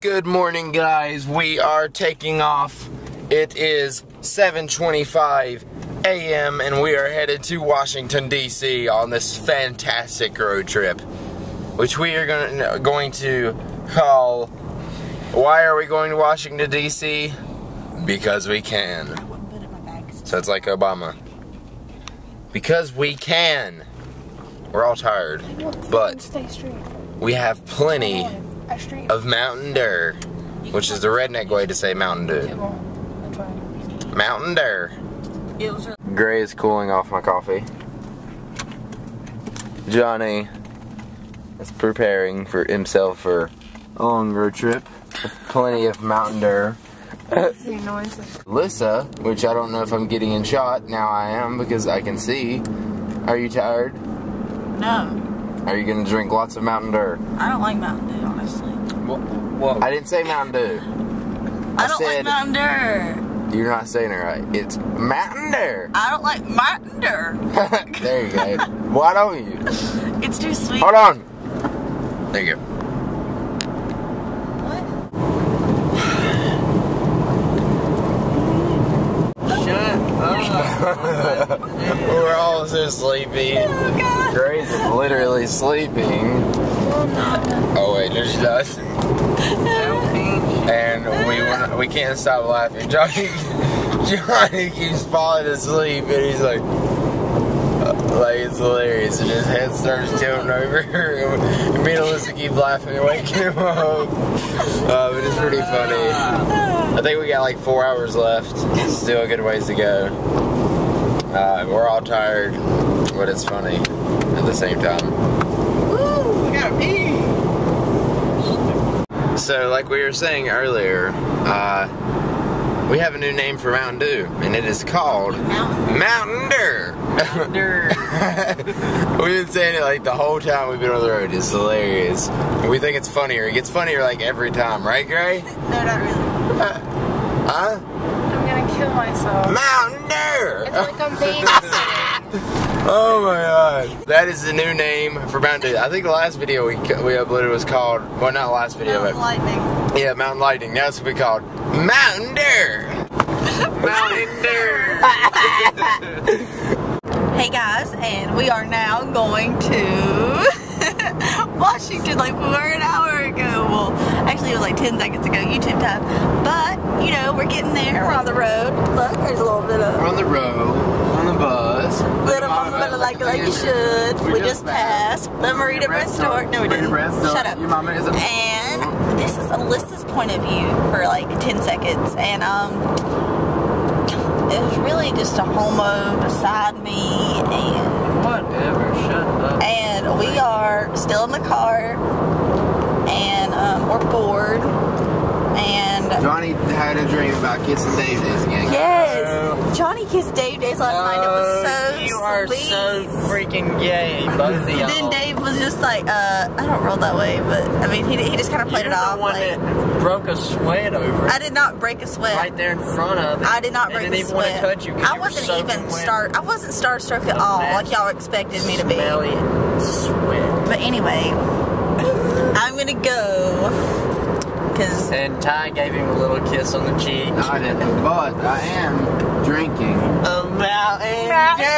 Good morning, guys. We are taking off. It is 7:25 a.m. and we are headed to Washington, D.C. on this fantastic road trip, which we are going to call, why are we going to Washington, D.C.? Because we can. So it's like Obama. Because we can. We're all tired, but we have plenty of Mountain Dew, which is the redneck way to say Mountain Dew. Mountain Dew. Gray is cooling off my coffee. Johnny is preparing for himself for a long road trip with plenty of Mountain Dew. Lissa, which I don't know if I'm getting in shot, now I am because I can see. Are you tired? No. Are you going to drink lots of Mountain Dew? I don't like Mountain Dew, honestly. Well, I didn't say Mountain Dew. I don't like Mountain Dew. You're not saying it right. It's Mountain Dew. I don't like Mountain Dew. There you go. Why don't you? It's too sweet. Hold on. There you go. What? Shut up. We're all so sleepy. Oh, God. Grace is literally sleeping. Oh wait, no, she does. And we can't stop laughing. Johnny keeps falling asleep, and he's like it's hilarious. And his head starts tilting over, and me and Alyssa keep laughing and waking him up. But it's pretty funny. I think we got like 4 hours left. Still a good ways to go. We're all tired, but it's funny at the same time. Woo, we gotta pee. So, like we were saying earlier, we have a new name for Mountain Dew, and it is called Mountain Dew. We've been saying it like the whole time we've been on the road. It's hilarious. We think it's funnier. It gets funnier like every time, right, Gray? No, not really. Huh? I'm gonna kill myself. Mountain Dew! It's like I'm babysitting. Oh my god. That is the new name for Mountain Dew. I think the last video we uploaded was called, well, not the last video, Mountain Lightning. Yeah, Mountain Lightning. Now it's going to be called Mountain Dew. Mountain Dew. Hey guys, and we are now going to Washington like we were an hour ago. Well, actually it was like 10 seconds ago, YouTube time. But, you know, we're getting there. We're on the road. Look, there's a little bit of... We're on the road, on the bus. Little mama better like it like you should. We just passed the Marita Bread store. No, we didn't. Shut up. Your mama is a... And this is Alyssa's point of view for like 10 seconds. And, it was really just a homo beside me, and whatever, shut up. And we are still in the car, and we're bored, and Johnny had a dream about kissing Dave Days again. Yes, Johnny kissed Dave Days last night. It was so you are sweet. so freaking gay, both of y'all. And then Dave was just like, I don't roll that way, but I mean, he just kind of played it off. You're the one that broke a sweat over it. I did not break a sweat. Right there in front of it. I did not break a sweat. I didn't even want to touch you. I wasn't I wasn't starstruck at all, like y'all expected me to be. Smelly sweat. But anyway, I'm gonna go. And Ty gave him a little kiss on the cheek. No, I didn't, but I am drinking a Mountain Dew.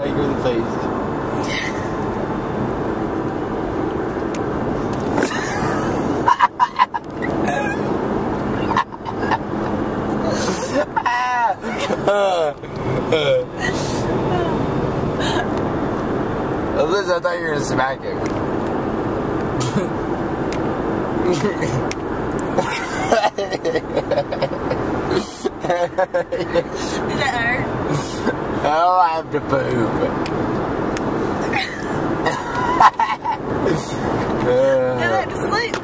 Hey, go in the face. Liz, I thought you were gonna smack him. Does that hurt? Oh, I have to poop. I have to sleep.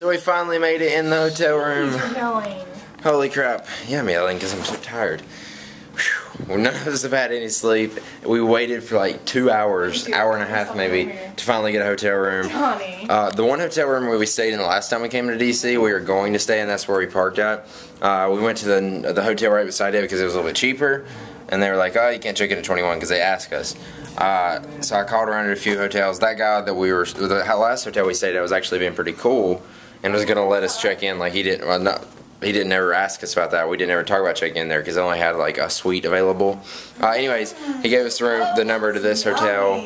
So we finally made it in the hotel room. Yelling. Holy crap. Yeah, I'm yelling because I'm so tired. Well, none of us have had any sleep. We waited for like 2 hours, hour and a half maybe, to finally get a hotel room. Honey. The one hotel room where we stayed in the last time we came to DC, we were going to stay, and that's where we parked at. We went to the hotel right beside it because it was a little bit cheaper, and they were like, oh, you can't check in at 21 because they asked us. So I called around at a few hotels. That guy that the last hotel we stayed at was actually being pretty cool and was gonna let us check in. Like he didn't ever ask us about that. We didn't ever talk about checking in there because they only had like a suite available. Anyways, he gave us the number to this hotel.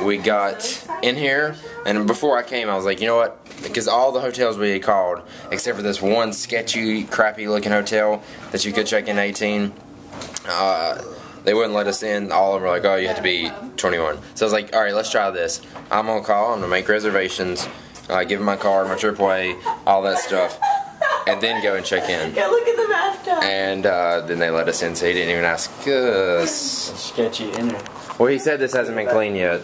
We got in here, and before I came, I was like, you know what? Because all the hotels we had called, except for this one sketchy, crappy-looking hotel that you could check in 18, they wouldn't let us in. All of them were like, oh, you have to be 21. So I was like, all right, let's try this. I'm gonna call. I'm gonna make reservations, give them my card, my AAA, all that stuff, and then go and check in. Yeah, look at the bathtub. And then they let us in, so he didn't even ask us. Sketchy in there. Well, he said this hasn't been cleaned yet.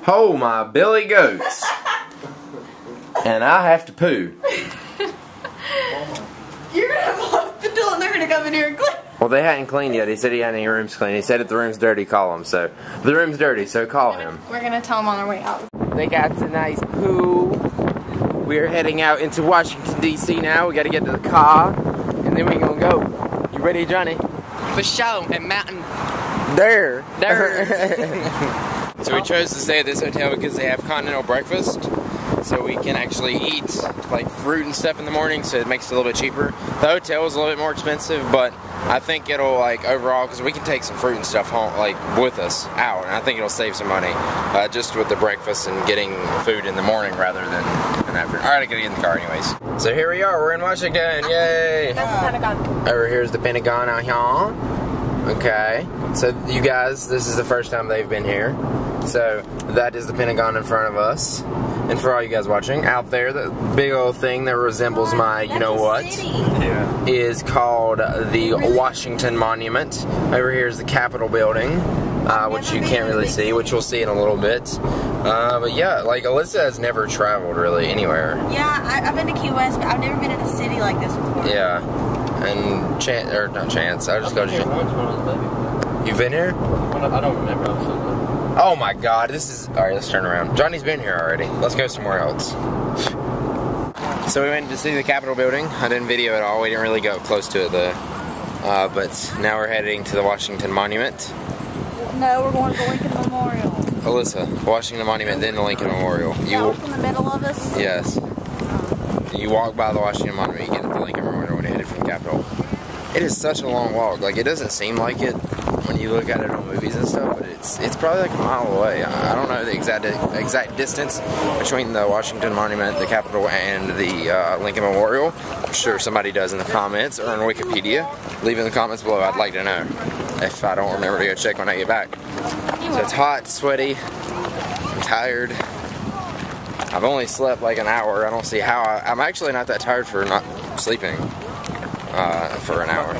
Oh my Billy Goats! And I have to poo. You're gonna block the door and they're gonna come in here and clean. Well, they hadn't cleaned yet. He said he had any rooms cleaned. He said if the room's dirty, call him. So the room's dirty, so call him. We're gonna tell him on our way out. They got a nice pool. We're heading out into Washington, D.C. now. We gotta get to the car, and then we're gonna go. You ready, Johnny? For sure, and mountain. There. There. So we chose to stay at this hotel because they have continental breakfast. So we can actually eat like fruit and stuff in the morning, so it makes it a little bit cheaper. The hotel is a little bit more expensive, but I think it'll like overall, because we can take some fruit and stuff home, like with us out, and I think it'll save some money just with the breakfast and getting food in the morning rather than after. All right, I gotta get in the car anyways. So here we are, we're in Washington, yay! That's the Pentagon. Over here's the Pentagon out here. Okay, so you guys, this is the first time they've been here. So that is the Pentagon in front of us. And for all you guys watching, out there, the big old thing that resembles my you-know-what is called the Washington Monument. Over here is the Capitol Building, which you can't really see, which we'll see in a little bit. But yeah, like Alyssa has never traveled really anywhere. Yeah, I've been to Key West, but I've never been in a city like this before. Yeah, and not Chance, I just go to... You've been here? I don't remember. I'm so good. Oh my god, this is... Alright, let's turn around. Johnny's been here already. Let's go somewhere else. So we went to see the Capitol building. I didn't video it all. We didn't really go close to it though. But now we're heading to the Washington Monument. No, we're going to the Lincoln Memorial. Alyssa, Washington Monument, then the Lincoln Memorial. You in the middle of us? Yes. You walk by the Washington Monument, you get to the Lincoln Memorial when you're headed from the Capitol. It is such a long walk. Like, it doesn't seem like it when you look at it on movies and stuff, but it's probably like a mile away. I don't know the exact distance between the Washington Monument, the Capitol, and the Lincoln Memorial. I'm sure somebody does in the comments or on Wikipedia. Leave in the comments below. I'd like to know if I don't remember to go check when I get back. So it's hot, sweaty, I'm tired. I've only slept like an hour. I don't see how I'm actually not that tired for not sleeping for an hour.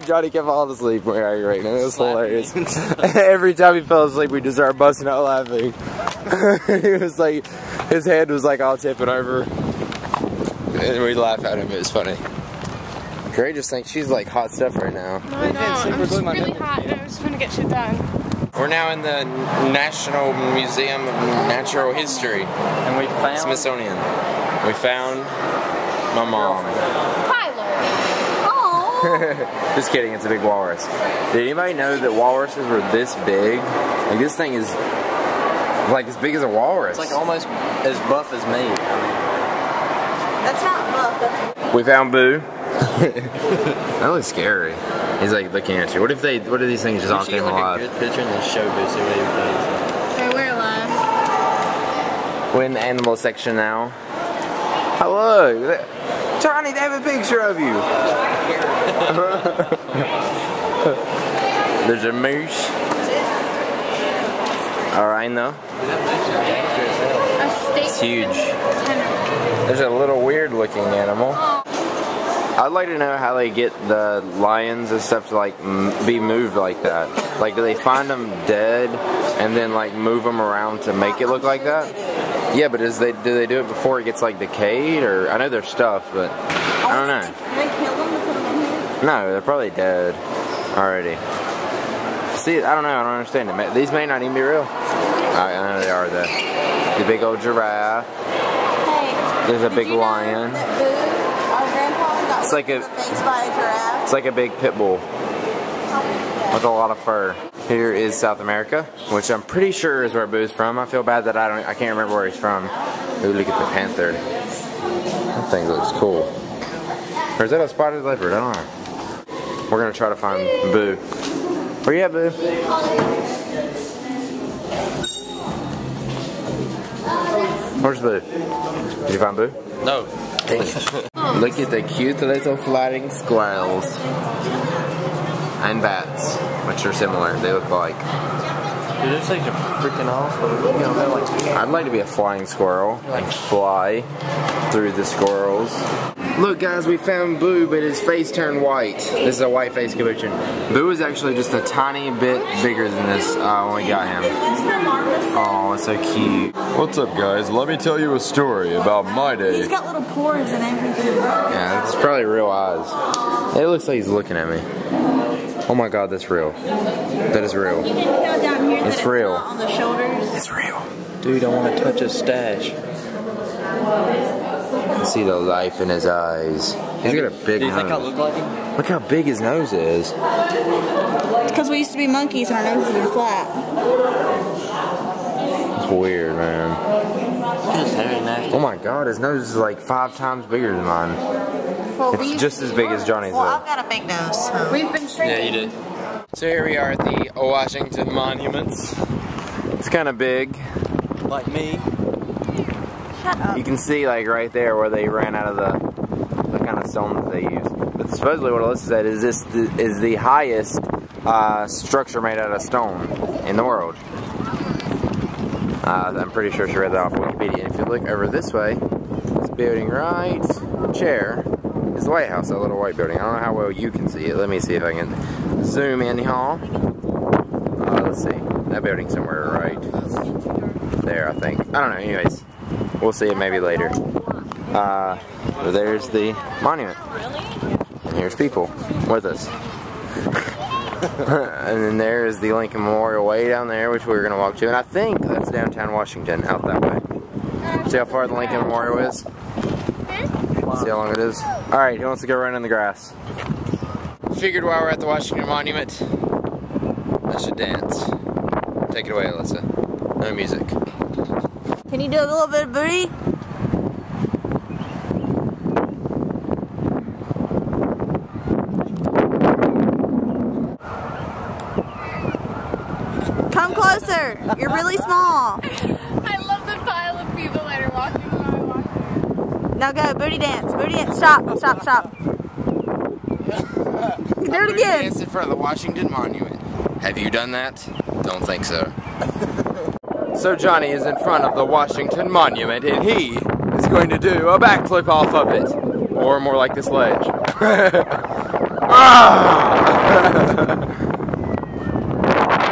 Johnny kept falling asleep where are you right now? It was hilarious. Every time he fell asleep, we just started busting out laughing. He was like, his head was like all tipping over. And we'd laugh at him, it was funny. Gray just thinks she's like hot stuff right now. No, I don't. I'm just really hot and I'm just trying to get shit done. We're now in the National Museum of Natural History. And we found... Smithsonian. We found my mom. Just kidding, it's a big walrus. Did anybody know that walruses were this big? Like, this thing is like as big as a walrus. It's like almost as buff as me. That's not buff, that's... We found Boo. That looks scary. He's like looking at you. What if these things just all came alive? We should get like a good picture and then show Boo, see what he does. Okay, we're alive. We're in the animal section now. Hello! Johnny, they have a picture of you! There's a moose. A rhino. It's huge. There's a little weird looking animal. I'd like to know how they get the lions and stuff to like be moved like that. Like, do they find them dead and then like move them around to make it look like that? Yeah, but do they do it before it gets like decayed? Or I know they're stuffed, but I don't know. Did they kill them to put them in here? No, they're probably dead already. See, I don't know. I don't understand it. These may not even be real. I know they are though. The big old giraffe. Hey, there's a big lion. That Boo, our grandpa got it's like face by a giraffe? It's like a big pit bull. Yeah. with a lot of fur. Here is South America, which I'm pretty sure is where Boo's from. I feel bad that I can't remember where he's from. Ooh, look at the panther. That thing looks cool. Or is that a spotted leopard? I don't know. We're gonna try to find Boo. Where you at, Boo? Where's Boo? Did you find Boo? No. Look at the cute little flying squirrels. And bats, which are similar. They look like. Dude, it's like a freaking awful. You know, they're like. I'd like to be a flying squirrel and fly through the squirrels. Look, guys, we found Boo, but his face turned white. This is a white face capuchin. Boo is actually just a tiny bit bigger than this when we got him. Oh, it's so cute. What's up, guys? Let me tell you a story about my day. He's got little pores and everything. Yeah, it's probably real eyes. It looks like he's looking at me. Oh my God, that's real. That is real. You can tell down here it's that real. It's not on the shoulders. It's real. Dude, I want to touch his stash. You can see the life in his eyes. He's got a big Do you nose. think I look like him? Look how big his nose is. It's because we used to be monkeys and our noses are flat. It's weird, man. His hair is nasty. Oh my God, his nose is like 5 times bigger than mine. Well, It's just as big as Johnny's well, though. I've got a big nose. So. We've been straight. Yeah, you did. So here we are at the Washington Monuments. It's kind of big. Like me. Shut up. You can see like right there where they ran out of the kind of stone that they used. But supposedly what Alyssa said is this is the highest structure made out of stone in the world. I'm pretty sure she read that off Wikipedia. And if you look over this way, this building right chair is the White House, that little white building. I don't know how well you can see it. Let me see if I can zoom in here. Let's see. That building somewhere right there, I think. I don't know. Anyways, we'll see it maybe later. There's the monument. And here's people with us. And then there's the Lincoln Memorial way down there, which we're going to walk to. And I think that's downtown Washington, out that way. See how far the Lincoln Memorial is? See how long it is? Alright, who wants to go run in the grass? Figured while we're at the Washington Monument, I should dance. Take it away, Alyssa. No music. Can you do a little bit of booty? Come closer. You're really small. I love the pile of people that are walking when I walk there. Now go, booty dance. Booty dance. Stop, stop, stop. Do it again. Dance in front of the Washington Monument. Have you done that? Don't think so. So Johnny is in front of the Washington Monument and he is going to do a backflip off of it. Or more like this ledge.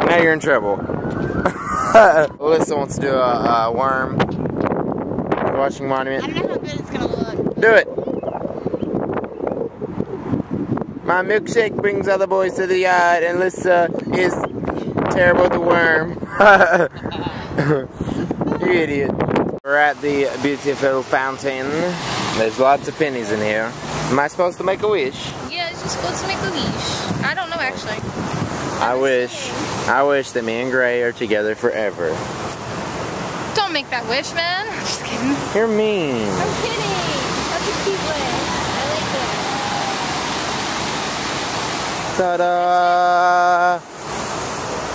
Now you're in trouble. Alyssa wants to do a worm at the Washington Monument. I don't know how good it's gonna look. Do it. My milkshake brings other boys to the yard, and Alyssa is terrible at the worm. You idiot. We're at the beautiful fountain. There's lots of pennies in here. Am I supposed to make a wish? Yeah, it's just supposed to make a wish. I don't know actually. I wish that me and Gray are together forever. Don't make that wish, man. I'm just kidding. You're mean. I'm kidding. That's a cute wish. I like it. Ta-da!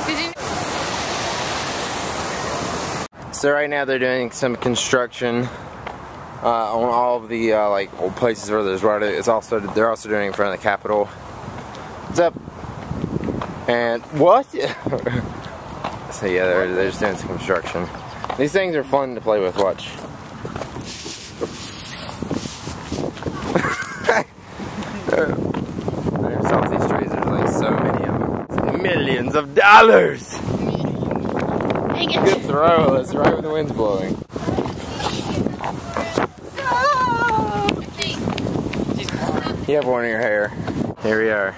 Did you? So right now they're doing some construction on all of the like old places where there's water. They're also doing it in front of the Capitol. What's up? And what? So yeah, they're just doing some construction. These things are fun to play with. Watch. There's all these trees. There's like so many of them. It's millions of dollars. Good throw. That's right when the wind's blowing. You have one in your hair. Here we are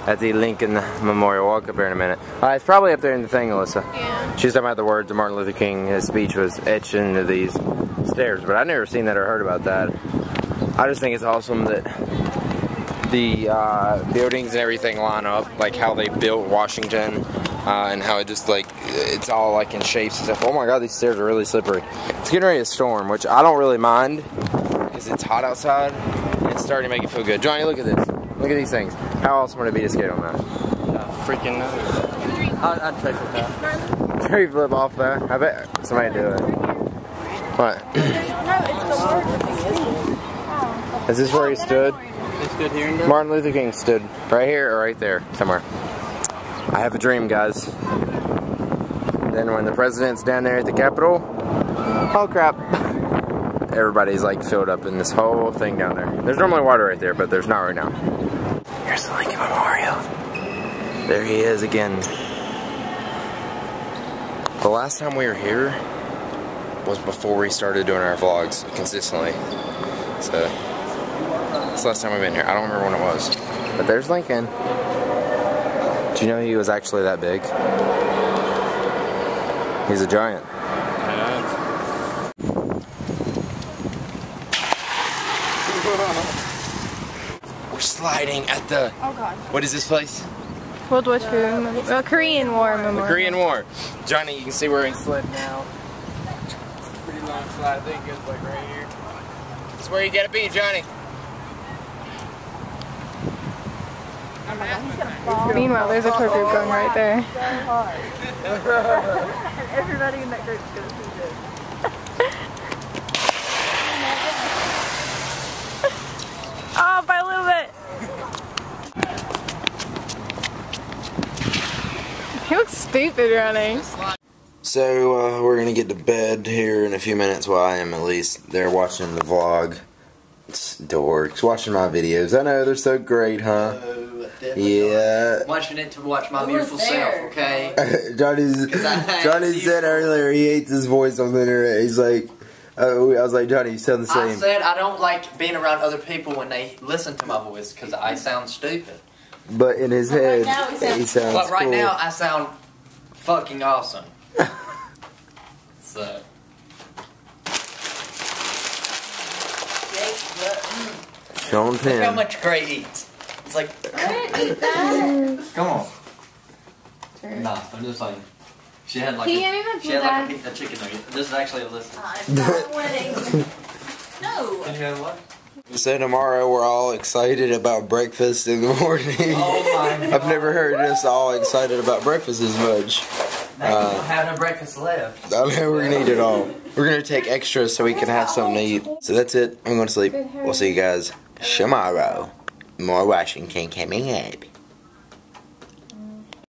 at the Lincoln Memorial. Walk up there in a minute. It's probably up there in the thing, Alyssa. Yeah. She's talking about the words of Martin Luther King. His speech was etched into these stairs, but I've never seen that or heard about that. I just think it's awesome that the buildings and everything line up, like how they built Washington, and how it just like it's all like in shapes and stuff. Oh my God, these stairs are really slippery. It's getting ready to storm, which I don't really mind because it's hot outside and it's starting to make it feel good. Johnny, look at this. Look at these things. How awesome would it be to skate on that? Freaking I'd try for that. Tree flip off there. I bet somebody do it. What? No, it's the word. Is this where he stood? He stood here and there? Martin Luther King stood right here or right there, somewhere. I have a dream, guys. Then when the president's down there at the Capitol, oh crap. Everybody's like filled up in this whole thing down there. There's normally water right there, but there's not right now. Here's the Lincoln Memorial. There he is again. The last time we were here was before we started doing our vlogs consistently. So, it's the last time we've been here. I don't remember when it was. But there's Lincoln. Do you know he was actually that big? He's a giant. We're sliding at the... Oh God. What is this place? World War II. Korean War Memorial. The Korean War. Johnny, you can see where he slid now. Pretty long slide. I think it goes like right here. That's where you gotta be, Johnny. Meanwhile, there's a tour group going right there. And everybody in that group is going to see this. Oh, by a little bit. He looks stupid running. So, we're gonna get to bed here in a few minutes. Well, I am at least. They're watching the vlog. It's dorks. Watching my videos. I know, they're so great, huh? Yeah. Watching it to watch my beautiful self, okay? Johnny said earlier he hates his voice on the internet. He's like, I was like, Johnny, you sound the same. I said I don't like being around other people when they listen to my voice because I sound stupid. But in his head, he sounds But right cool. now, I sound fucking awesome. So. Sean Look how Penn. much Gray eats. It's like, come on. Nah, I'm just saying. She had like, a chicken nugget. This is actually a listen. I'm not winning. No. Can you have what? So tomorrow we're all excited about breakfast in the morning. Oh my God. I've never heard us all excited about breakfast as much. Now you don't have no breakfast left. I know we're gonna eat it all. We're gonna take extra so we can have something to eat. So that's it. I'm going to sleep. We'll see you guys tomorrow. More Washington coming up.